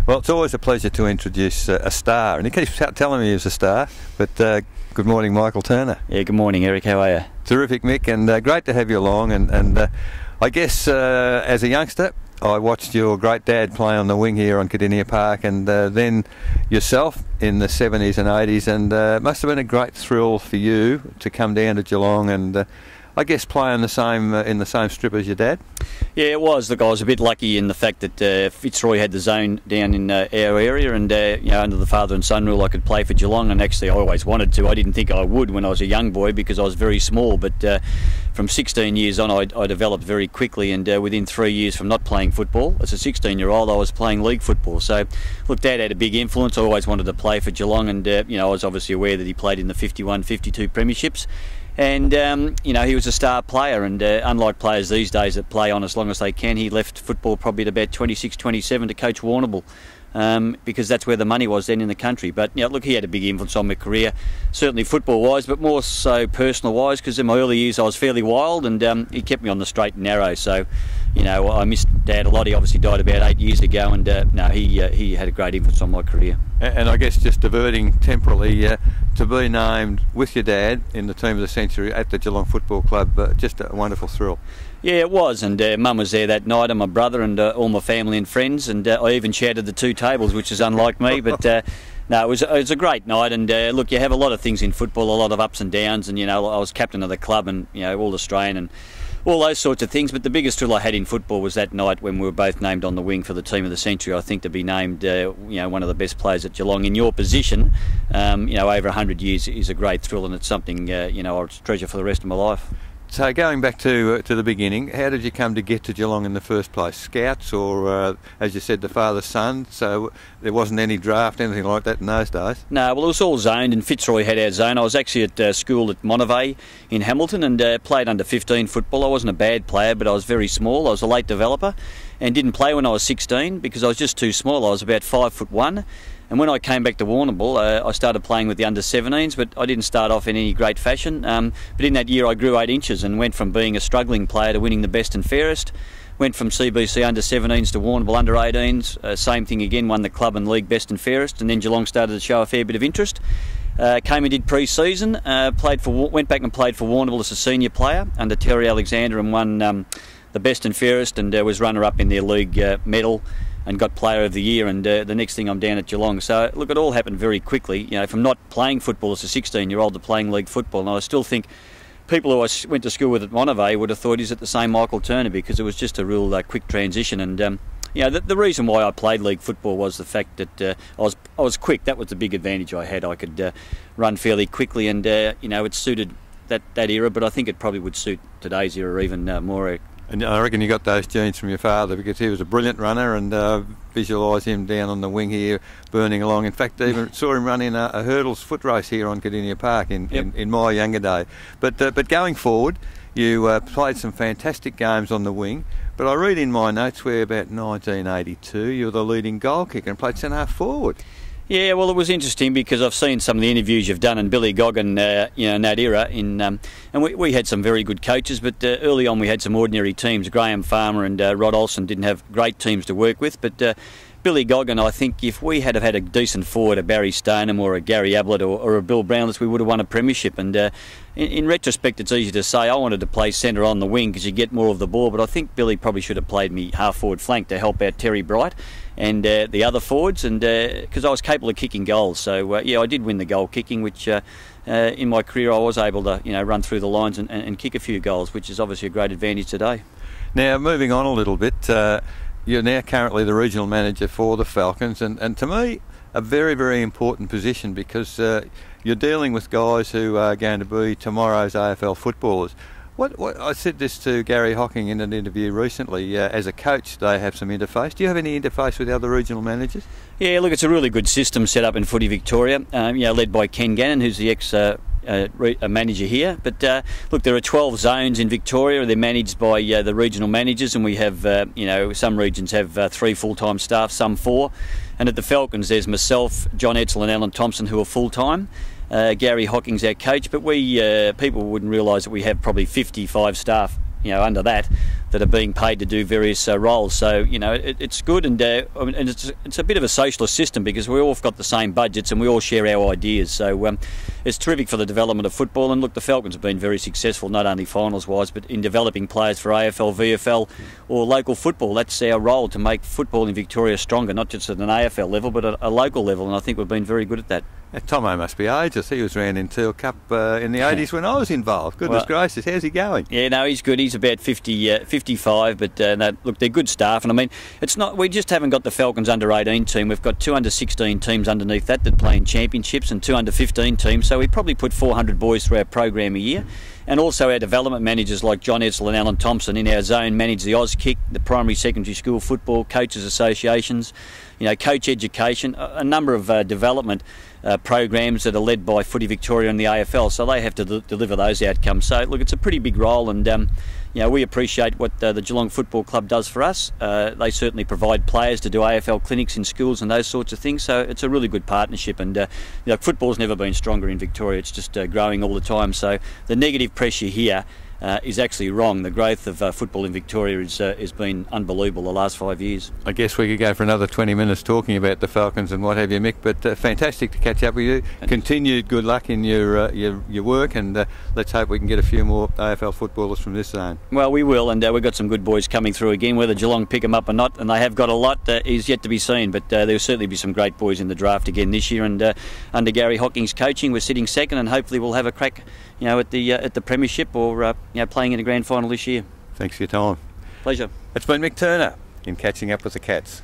Well, it's always a pleasure to introduce a star, and he keeps telling me he's a star, but good morning, Michael Turner. Yeah, good morning, Eric. How are you? Terrific, Mick, and great to have you along. And I guess as a youngster, I watched your great dad play on the wing here on Cardinia Park, and then yourself in the 70s and 80s, and it must have been a great thrill for you to come down to Geelong and I guess play in the same strip as your dad. Yeah, it was. Look, I was a bit lucky in the fact that Fitzroy had the zone down in our area, and under the father and son rule, I could play for Geelong. And actually, I always wanted to. I didn't think I would when I was a young boy because I was very small. But from 16 years on, I developed very quickly, and within 3 years from not playing football, as a 16-year-old, I was playing league football. So, look, Dad had a big influence. I always wanted to play for Geelong, and I was obviously aware that he played in the 51, 52 premierships. And, he was a star player, and unlike players these days that play on as long as they can, he left football probably at about 26, 27 to coach Warrnambool, because that's where the money was then in the country. But, look, he had a big influence on my career, certainly football-wise, but more so personal-wise, because in my early years I was fairly wild, and he kept me on the straight and narrow. So, I missed Dad a lot. He obviously died about 8 years ago, and he had a great influence on my career. And I guess just diverting temporarily, to be named with your dad in the team of the century at the Geelong Football Club, just a wonderful thrill. Yeah, it was, and Mum was there that night, and my brother and all my family and friends, and I even shouted the two tables, which is unlike me, but no, it was a great night. And look, you have a lot of things in football, a lot of ups and downs, and I was captain of the club, and all Australian and all those sorts of things. But the biggest thrill I had in football was that night when we were both named on the wing for the team of the century. I think to be named one of the best players at Geelong in your position over 100 years is a great thrill, and it's something I'll treasure for the rest of my life. So going back to the beginning, how did you come to get to Geelong in the first place? Scouts or, as you said, the father-son? So there wasn't any draft, anything like that in those days? No, well, it was all zoned, and Fitzroy had our zone. I was actually at school at Monterey in Hamilton and played under 15 football. I wasn't a bad player, but I was very small. I was a late developer and didn't play when I was 16 because I was just too small. I was about 5'1". And when I came back to Warrnambool, I started playing with the under-17s, but I didn't start off in any great fashion. But in that year I grew 8 inches and went from being a struggling player to winning the best and fairest. Went from CBC under-17s to Warrnambool under-18s. Same thing again, won the club and league best and fairest. And then Geelong started to show a fair bit of interest. Came and did pre-season, went back and played for Warrnambool as a senior player under Terry Alexander and won the best and fairest, and was runner-up in their league medal and got player of the year, and the next thing I'm down at Geelong. So look, it all happened very quickly, from not playing football as a 16-year-old to playing league football. And I still think people who I went to school with at Monterey would have thought, is it the same Michael Turner? Because it was just a real quick transition. And the reason why I played league football was the fact that I was quick. That was the big advantage I had. I could run fairly quickly, and it suited that era, but I think it probably would suit today's era even more. And I reckon you got those genes from your father, because he was a brilliant runner, and visualise him down on the wing here, burning along. In fact, I even saw him run in a hurdles foot race here on Cardinia Park in my younger day. But going forward, you played some fantastic games on the wing. But I read in my notes where about 1982 you were the leading goal kicker and played centre half forward. Yeah, well, it was interesting because I've seen some of the interviews you've done, and Billy Goggin, in that era, and we had some very good coaches, but early on we had some ordinary teams. Graham Farmer and Rod Olsen didn't have great teams to work with, but Billy Goggin, I think if we had have had a decent forward, a Barry Stoneham or a Gary Ablett or a Bill Brownless, we would have won a premiership. And in retrospect, it's easy to say I wanted to play centre on the wing because you get more of the ball, but I think Billy probably should have played me half-forward flank to help out Terry Bright and the other forwards, and because I was capable of kicking goals. So, I did win the goal kicking, which in my career I was able to run through the lines and kick a few goals, which is obviously a great advantage today. Now, moving on a little bit, you're now currently the regional manager for the Falcons, and to me a very, very important position, because you're dealing with guys who are going to be tomorrow's AFL footballers. What I said this to Gary Hocking in an interview recently. As a coach, they have some interface. Do you have any interface with the other regional managers? Yeah, look, it's a really good system set up in Footy Victoria, led by Ken Gannon, who's the ex-manager here. But look, there are 12 zones in Victoria. They're managed by the regional managers, and we have, some regions have 3 full-time staff, some 4. And at the Falcons, there's myself, John Etzel and Alan Thompson, who are full-time. Gary Hocking's our coach, but we people wouldn't realise that we have probably 55 staff, under that that are being paid to do various roles. So it's good, and it's a bit of a socialist system because we all got the same budgets and we all share our ideas. So it's terrific for the development of football. And look, the Falcons have been very successful, not only finals wise, but in developing players for AFL, VFL, or local football. That's our role, to make football in Victoria stronger, not just at an AFL level, but at a local level. And I think we've been very good at that. Tomo must be ages. He was round in Teal Cup in the 80s when I was involved. Goodness gracious, how's he going? Yeah, no, he's good. He's about 55, but look, they're good staff. And I mean, it's not. We just haven't got the Falcons under-18 team. We've got 2 under-16 teams underneath that play in championships, and 2 under-15 teams. So we probably put 400 boys through our program a year. And also our development managers like John Edsel and Alan Thompson in our zone manage the Auskick, the primary secondary school football, coaches associations, coach education, a number of development programs that are led by Footy Victoria and the AFL, so they have to deliver those outcomes. So look, it's a pretty big role, and we appreciate what the Geelong Football Club does for us. They certainly provide players to do AFL clinics in schools and those sorts of things, so it's a really good partnership. And football's never been stronger in Victoria. It's just growing all the time, so the negative pressure here is actually wrong. The growth of football in Victoria has been unbelievable the last 5 years. I guess we could go for another 20 minutes talking about the Falcons and what have you, Mick, but fantastic to catch up with you. Continued good luck in your work, and let's hope we can get a few more AFL footballers from this zone. Well, we will, and we've got some good boys coming through again. Whether Geelong pick them up or not, and they have got a lot, is yet to be seen, but there'll certainly be some great boys in the draft again this year, and under Gary Hocking's coaching, we're sitting second, and hopefully we'll have a crack at the premiership, or playing in a grand final this year. Thanks for your time. Pleasure. It's been Mick Turner in Catching Up with the Cats.